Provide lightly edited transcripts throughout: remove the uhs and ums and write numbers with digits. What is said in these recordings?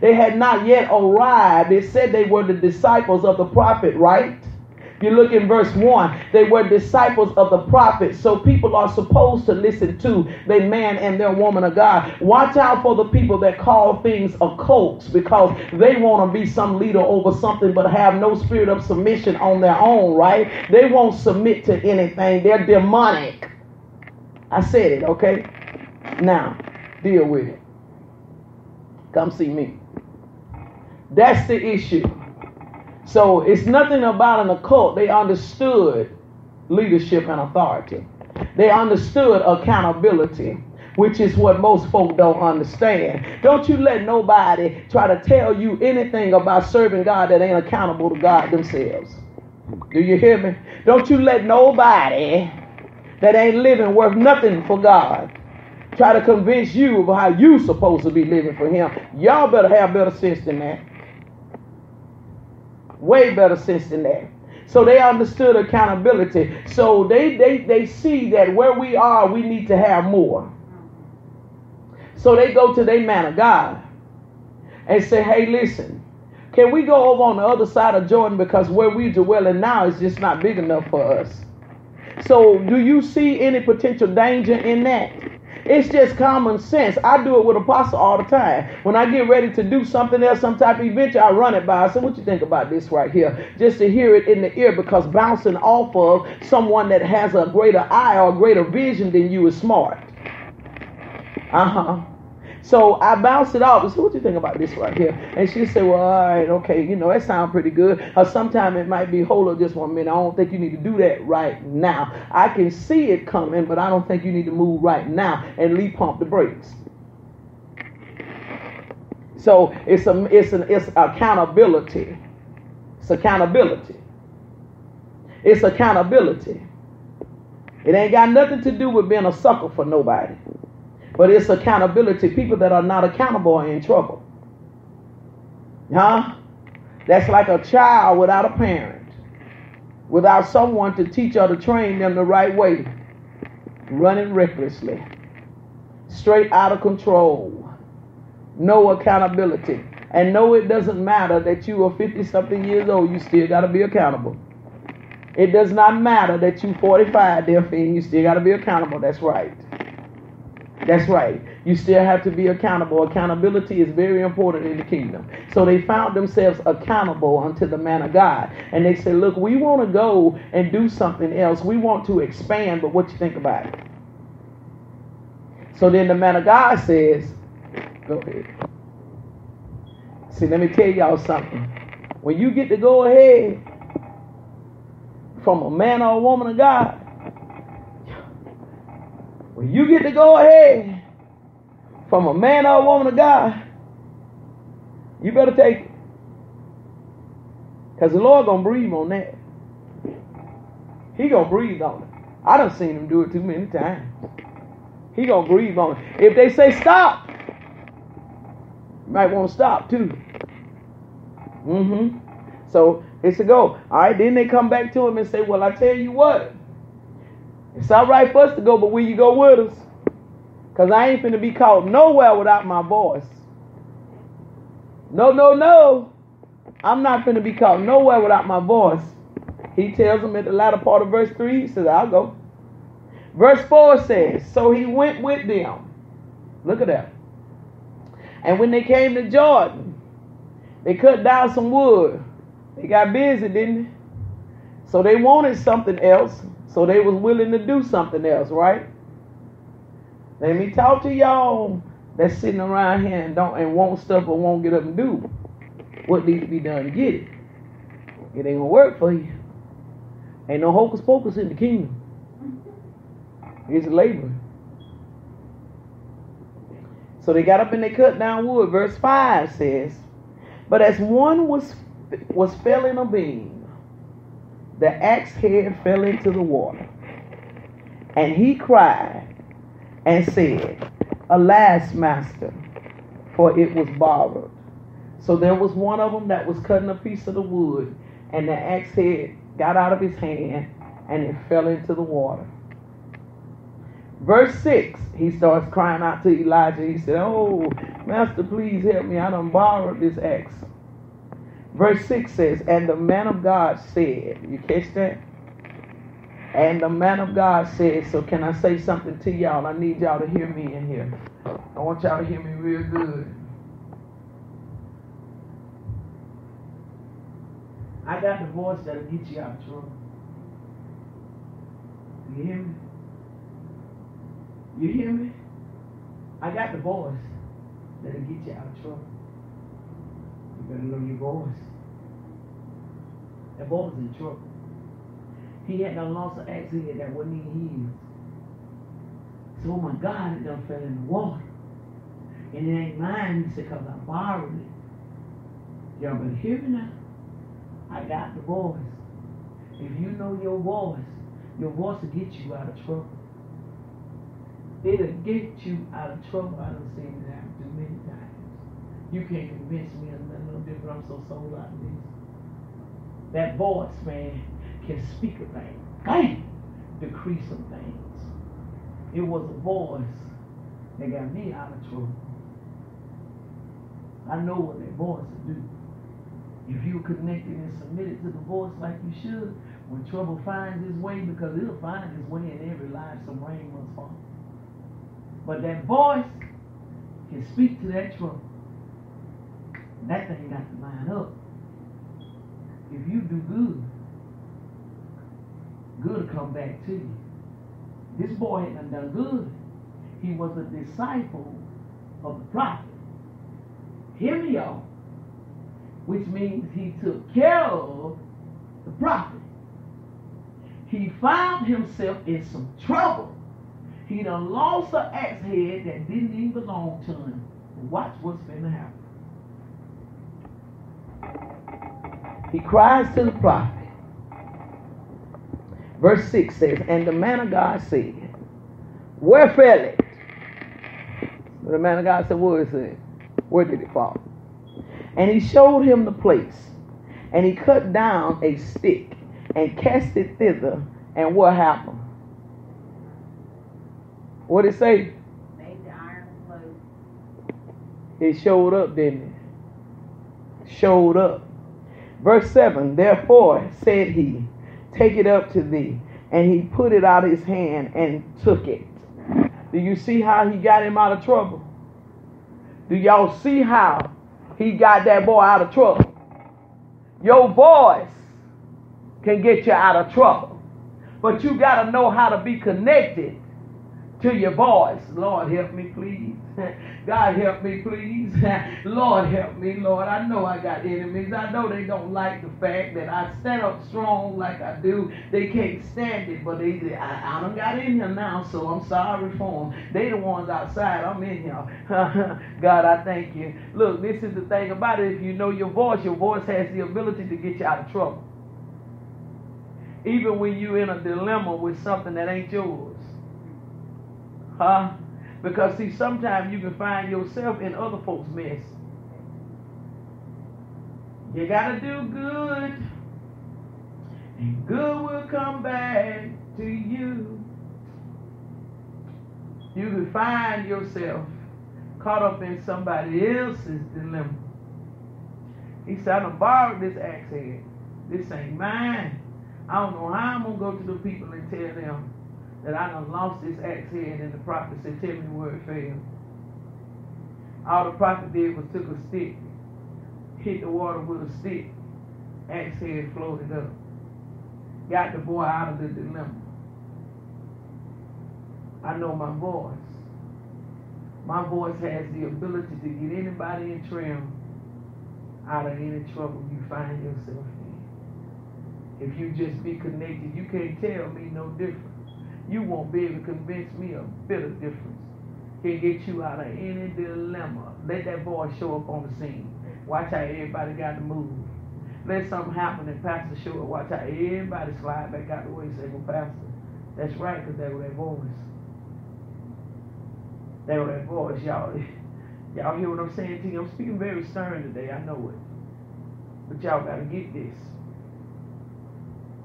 They had not yet arrived. It said they were the disciples of the prophet, right? You look in verse 1, they were disciples of the prophet. So people are supposed to listen to their man and their woman of God. Watch out for the people that call things occults, because they want to be some leader over something but have no spirit of submission on their own, right? They won't submit to anything. They're demonic. I said it, okay? Now, deal with it. Come see me. That's the issue. So it's nothing about an occult. They understood leadership and authority. They understood accountability, which is what most folk don't understand. Don't you let nobody try to tell you anything about serving God that ain't accountable to God themselves. Do you hear me? Don't you let nobody that ain't living worth nothing for God try to convince you of how you supposed to be living for him. Y'all better have better sense than that. Way better sense than that. So they understood accountability. So they see that where we are, we need to have more. So they go to their man of God and say, hey, listen, can we go over on the other side of Jordan, because where we dwelling now is just not big enough for us. So do you see any potential danger in that? It's just common sense. I do it with Apostle all the time. When I get ready to do something else, some type of event, I run it by. I say, what you think about this right here? Just to hear it in the ear, because bouncing off of someone that has a greater eye or a greater vision than you is smart. So I bounced it off and said, what do you think about this right here? And she said, well, all right, okay, that sounds pretty good. Or sometime it might be, hold up just 1 minute. I don't think you need to do that right now. I can see it coming, but I don't think you need to move right now, and Lee pump the brakes. So it's accountability. It's accountability. It's accountability. It ain't got nothing to do with being a sucker for nobody. But it's accountability. People that are not accountable are in trouble. That's like a child without a parent, without someone to teach or to train them the right way, running recklessly, straight out of control, no accountability. And no, it doesn't matter that you are 50-something years old, you still got to be accountable. It does not matter that you 45, therefore, you still got to be accountable. That's right. That's right. You still have to be accountable. Accountability is very important in the kingdom. So they found themselves accountable unto the man of God. And they said, look, we want to go and do something else. We want to expand, but what you think about it? So then the man of God says, go ahead. See, let me tell y'all something. When you get to go ahead from a man or a woman of God, when you get to go ahead from a man or a woman of God, you better take it. Because the Lord going to breathe on that. He going to breathe on it. I done seen him do it too many times. He going to breathe on it. If they say stop, you might want to stop too. So it's a go. All right, then they come back to him and say, well, I tell you what. It's all right for us to go, but will you go with us? Because I ain't finna be caught nowhere without my voice. No. I'm not finna be caught nowhere without my voice. He tells them at the latter part of verse 3, he says, I'll go. Verse 4 says, so he went with them. Look at that. And when they came to Jordan, they cut down some wood. They got busy, didn't they? So they wanted something else. So they was willing to do something else, right? Let me talk to y'all that's sitting around here and want stuff but won't get up and do what needs to be done to get it. It ain't gonna work for you. Ain't no hocus pocus in the kingdom. It's labor. So they got up and they cut down wood. Verse 5 says, but as one was felling a beam, the axe head fell into the water, and he cried and said, alas, master, for it was borrowed. So there was one of them that was cutting a piece of the wood, and the axe head got out of his hand, and it fell into the water. Verse 6, he starts crying out to Elijah. He said, oh, Master, please help me. I done borrowed this axe. Verse 6 says, and the man of God said, you catch that? And the man of God said, so can I say something to y'all? I need y'all to hear me in here. I want y'all to hear me real good. I got the voice that'll get you out of trouble. You hear me? You hear me? I got the voice that'll get you out of trouble. You better know your voice. That boy was in trouble. He had done lost an accident that wasn't even his. So, oh my God, it done fell in the water. And it ain't mine, he said, because I borrowed it. Y'all better hear me now. I got the voice. If you know your voice will get you out of trouble. It'll get you out of trouble. I done seen it happen too many times. You can't convince me of nothing no different. I'm so sold out of this. That voice, man, can speak a thing. Bang! Decree some things. It was a voice that got me out of trouble. I know what that voice will do. If you're connected and submitted to the voice like you should, when trouble finds its way, because it'll find its way in every life, some rain must fall. But that voice can speak to that trouble. That thing got to line up. If you do good, good will come back to you. This boy hadn't done good. He was a disciple of the prophet. Hear me, y'all. Which means he took care of the prophet. He found himself in some trouble. He done lost an axe head that didn't even belong to him. Watch what's going to happen. He cries to the prophet. Verse 6 says, and the man of God said, where fell it? The man of God said, where is it? Where did it fall? And he showed him the place. And he cut down a stick and cast it thither. And what happened? What did it say? Made the iron float. It showed up, didn't it? Showed up. Verse 7, therefore said he, take it up to thee. And he put it out of his hand and took it. Do you see how he got him out of trouble? Do y'all see how he got that boy out of trouble? Your voice can get you out of trouble. But you got to know how to be connected to your voice. Lord, help me, please. God, help me, please. Lord, help me, Lord. I know I got enemies. I know they don't like the fact that I stand up strong like I do. They can't stand it, but I done got in here now, so I'm sorry for them. They the ones outside. I'm in here. God, I thank you. Look, this is the thing about it. If you know your voice has the ability to get you out of trouble. Even when you're in a dilemma with something that ain't yours. Because see, sometimes you can find yourself in other folks' mess. You gotta do good, and good will come back to you. You can find yourself caught up in somebody else's dilemma. He said, I done borrowed this axe head. This ain't mine. I don't know how I'm gonna go to the people and tell them that I done lost this axe head, and the prophet said, tell me where it fell. All the prophet did was took a stick, hit the water with a stick, axe head floated up. Got the boy out of the dilemma. I know my voice. My voice has the ability to get anybody in trim out of any trouble you find yourself in. If you just be connected, you can't tell me no different. You won't be able to convince me a bit of difference. Can get you out of any dilemma. Let that voice show up on the scene. Watch how everybody got to move. Let something happen and Pastor show up. Watch how everybody slide back out the way and say, well, Pastor, that's right, because that was that voice. That was that voice, y'all. Y'all hear what I'm saying to you? I'm speaking very stern today, I know it. But y'all got to get this.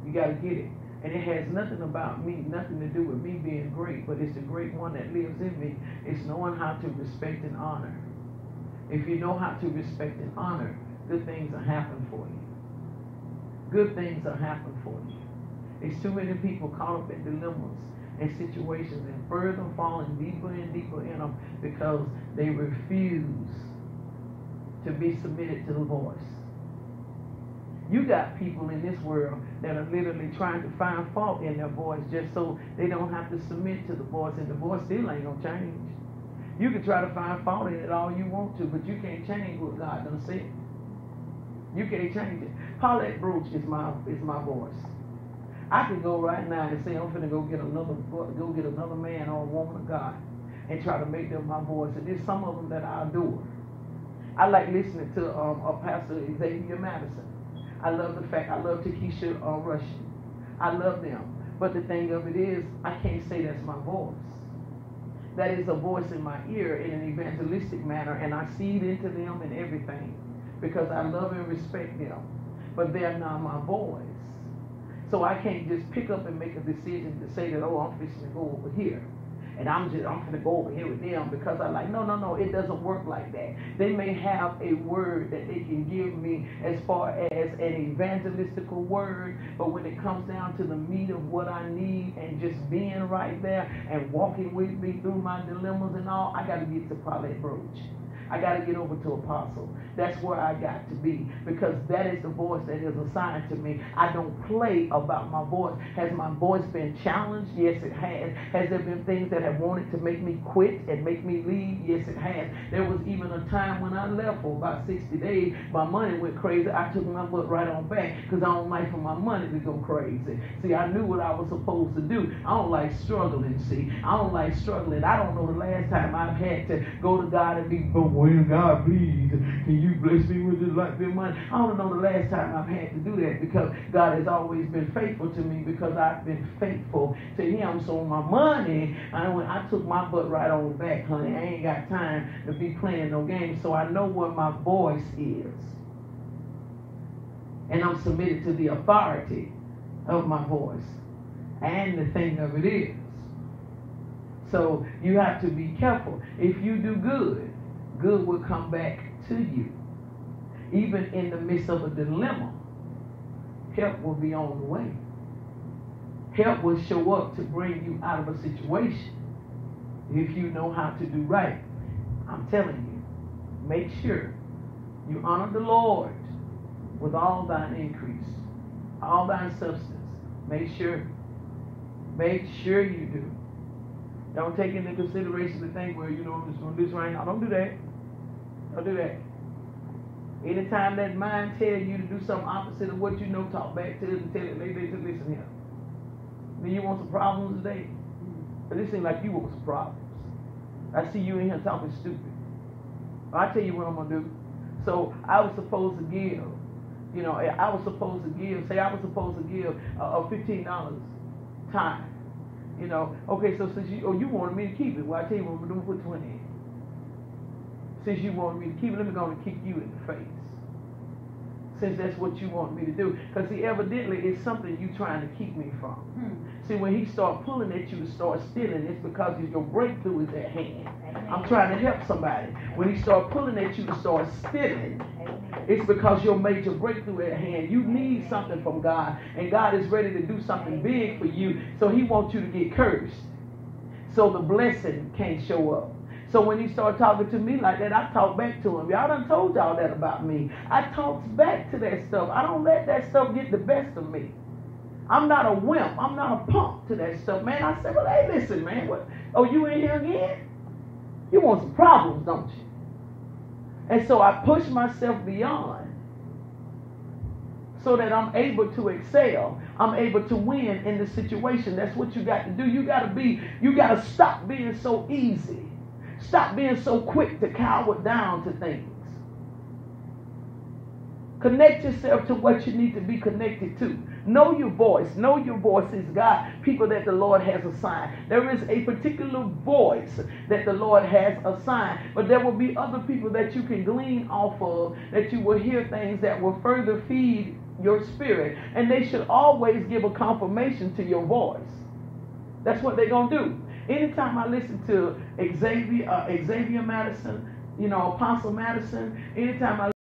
You got to get it. And it has nothing about me, nothing to do with me being great, but it's the great one that lives in me. It's knowing how to respect and honor If you know how to respect and honor, good things will happen for you. Good things will happen for you. There's too many people caught up in dilemmas and situations and further falling deeper and deeper in them because they refuse to be submitted to the voice. You got people in this world that are literally trying to find fault in their voice just so they don't have to submit to the voice, and the voice still ain't gonna change. You can try to find fault in it all you want to, but you can't change what God done said. You can't change it. Paulette Brooch is my voice. I can go right now and say I'm finna go get another man or a woman of God and try to make them my voice. And there's some of them that I adore. I like listening to Pastor Xavier Madison. I love Takesha Russian. I love them. But the thing of it is, I can't say that's my voice. That is a voice in my ear in an evangelistic manner, and I seed into them and everything because I love and respect them. But they're not my voice. So I can't just pick up and make a decision to say that, oh, I'm fixing to go over here. And I'm going to go over here with them because I like, no, it doesn't work like that. They may have a word that they can give me as far as an evangelistical word, but when it comes down to the meat of what I need and just being right there and walking with me through my dilemmas and all, I got to get to Paulette Brooch. I got to get over to Apostle. That's where I got to be because that is the voice that is assigned to me. I don't play about my voice. Has my voice been challenged? Yes, it has. Has there been things that have wanted to make me quit and make me leave? Yes, it has. There was even a time when I left for about 60 days. My money went crazy. I took my butt right on back because I don't like for my money to go crazy. See, I knew what I was supposed to do. I don't like struggling, see. I don't like struggling. I don't know the last time I've had to go to God and be, well, God, please, can you bless me with this life and money? I don't know the last time I've had to do that because God has always been faithful to me because I've been faithful to Him. So my money, I took my butt right on back, honey. I ain't got time to be playing no games. So I know where my voice is. And I'm submitted to the authority of my voice. And the thing of it is. So you have to be careful. If you do good, good will come back to you. Even in the midst of a dilemma, help will be on the way. Help will show up to bring you out of a situation if you know how to do right. I'm telling you, make sure you honor the Lord with all thine increase, all thine substance. Make sure you do. Don't take into consideration the thing where, I'm just going to do this right now. Don't do that. Don't do that. Anytime that mind tells you to do something opposite of what you know, talk back to it and tell it, listen here. Do you want some problems today? But it seems like you want some problems. I see you in here talking stupid. I'll tell you what I'm going to do. So I was supposed to give, $15 time. Okay, so since you wanted me to keep it, well, I tell you what I'm going to do, put 20 in. Since you wanted me to keep it, let me go and kick you in the face. Since that's what you want me to do. Because see, evidently it's something you trying to keep me from. See, when he start pulling at you to start stealing, it's because your breakthrough is at hand. I'm trying to help somebody. When he start pulling at you to start stealing, it's because your major breakthrough at hand. You need something from God, and God is ready to do something big for you. So he wants you to get cursed, so the blessing can't show up. So when he started talking to me like that, I talked back to him. Y'all done told y'all that about me. I talked back to that stuff. I don't let that stuff get the best of me. I'm not a wimp. I'm not a punk to that stuff, man. I said, well, hey, listen, man. What? Oh, you in here again? You want some problems, don't you? And so I push myself beyond so that I'm able to excel. I'm able to win in the situation. That's what you got to do. You got to stop being so easy. Stop being so quick to cower down to things. Connect yourself to what you need to be connected to. Know your voice. Know your voice is God, people that the Lord has assigned. There is a particular voice that the Lord has assigned, but there will be other people that you can glean off of, that you will hear things that will further feed your spirit, and they should always give a confirmation to your voice. That's what they're going to do. Anytime I listen to Xavier Madison, Apostle Madison, anytime I